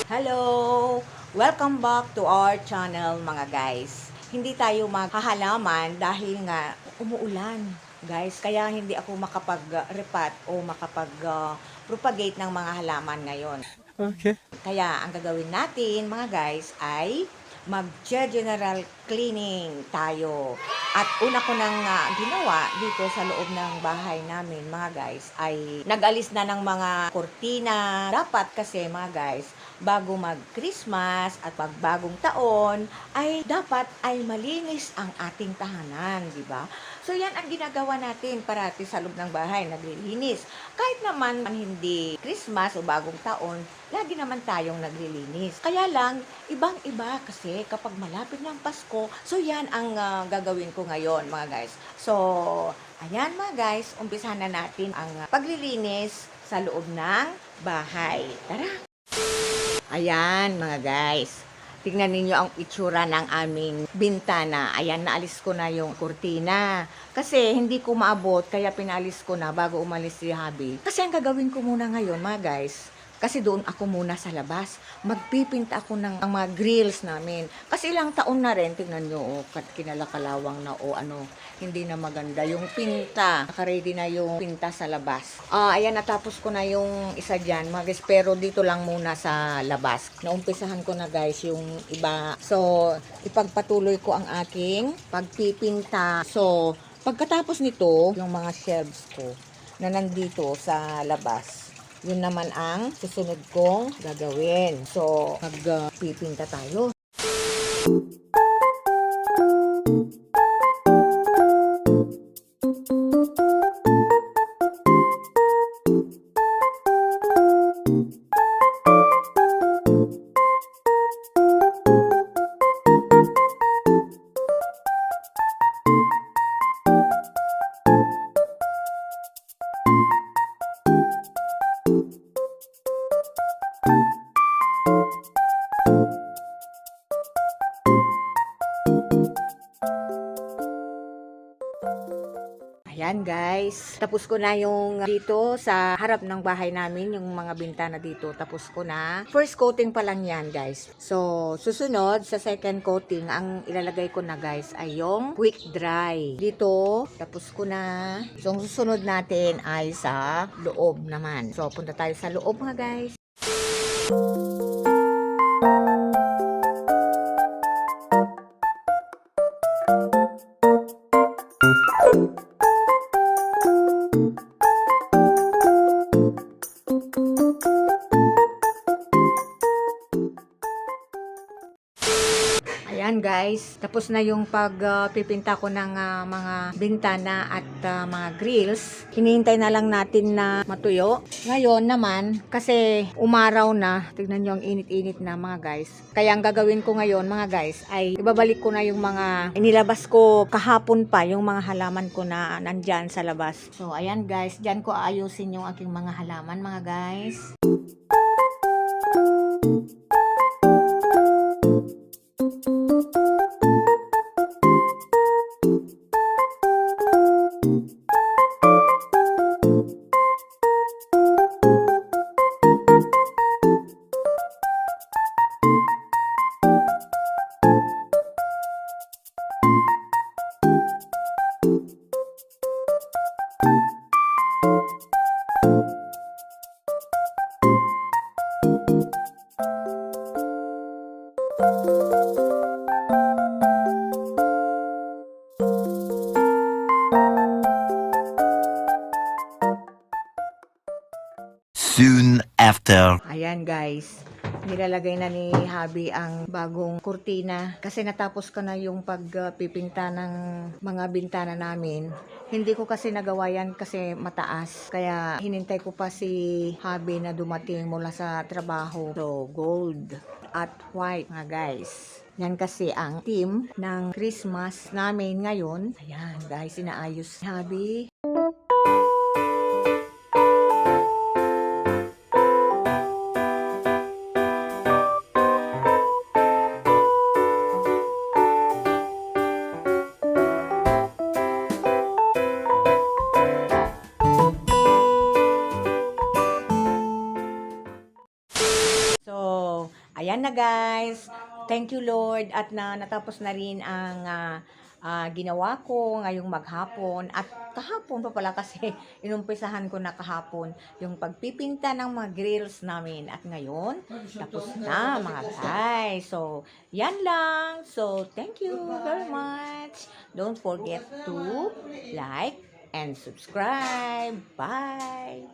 Hello! Welcome back to our channel mga guys. Hindi tayo maghahalaman dahil nga umuulan guys. Kaya hindi ako makapag-repat o makapag-propagate ng mga halaman ngayon. Okay. Kaya ang gagawin natin mga guys ay mag-general cleaning tayo. At una ko nang ginawa dito sa loob ng bahay namin mga guys ay nag-alis na ng mga kurtina. Dapat kasi mga guys, bago mag-Christmas at pagbagong taon ay dapat ay malinis ang ating tahanan, di ba? So yan ang ginagawa natin parati sa loob ng bahay, naglilinis. Kahit naman hindi Christmas o bagong taon, lagi naman tayong naglilinis. Kaya lang, ibang-iba kasi kapag malapit ng Pasko, so yan ang gagawin ko ngayon mga guys. So, ayan mga guys, umpisahan na natin ang paglilinis sa loob ng bahay. Tara! Ayan mga guys. Tingnan ninyo ang itsura ng aming bintana. Ayan, naalis ko na yung kurtina. Kasi hindi ko maabot, kaya pinalis ko na bago umalis si Habi. Kasi ang gagawin ko muna ngayon mga guys, kasi doon ako muna sa labas. Magpipinta ako ng mga grills namin. Kasi ilang taon na rin, tingnan nyo, kinalakalawang na ano, hindi na maganda yung pinta. Nakaready na yung pinta sa labas. Ayan, natapos ko na yung isa dyan, mga guys, pero dito lang muna sa labas. Naumpisahan ko na guys yung iba. So, ipagpatuloy ko ang aking pagpipinta. So, pagkatapos nito, yung mga shelves ko na nandito sa labas, yun naman ang susunod kong gagawin. So, magpipinta tayo. Ayan guys, tapos ko na yung dito sa harap ng bahay namin, yung mga bintana dito, tapos ko na. First coating pa lang yan guys. So, susunod sa second coating, ang ilalagay ko na guys ay yung quick dry. Dito, tapos ko na. So, ang susunod natin ay sa loob naman. So, punta tayo sa loob mga guys. Ayan guys, tapos na yung pagpipinta ko ng mga bintana at mga grills. Hinihintay na lang natin na matuyo. Ngayon naman, kasi umaraw na, tignan nyo ang init-init na mga guys. Kaya ang gagawin ko ngayon mga guys ay ibabalik ko na yung mga inilabas ko kahapon pa, yung mga halaman ko na nandyan sa labas. So ayan guys, dyan ko aayusin yung aking mga halaman mga guys. Soon after. Ayan guys, nilalagay na ni Habi ang bagong kurtina kasi natapos ko na yung pagpipinta ng mga bintana namin. Hindi ko kasi nagawa yan kasi mataas, kaya hinintay ko pa si Habi na dumating mula sa trabaho. So gold at white mga guys. Yan kasi ang theme ng Christmas namin ngayon. Ayan guys, inaayos ni Habi. ayan na guys. Thank you Lord at natapos na rin ang ginawa ko ngayong maghapon at kahapon pa pala kasi inumpisahan ko na kahapon yung pagpipinta ng mga grills namin at ngayon tapos na mga guys. So, yan lang. So, thank you very much. Don't forget to like and subscribe. Bye!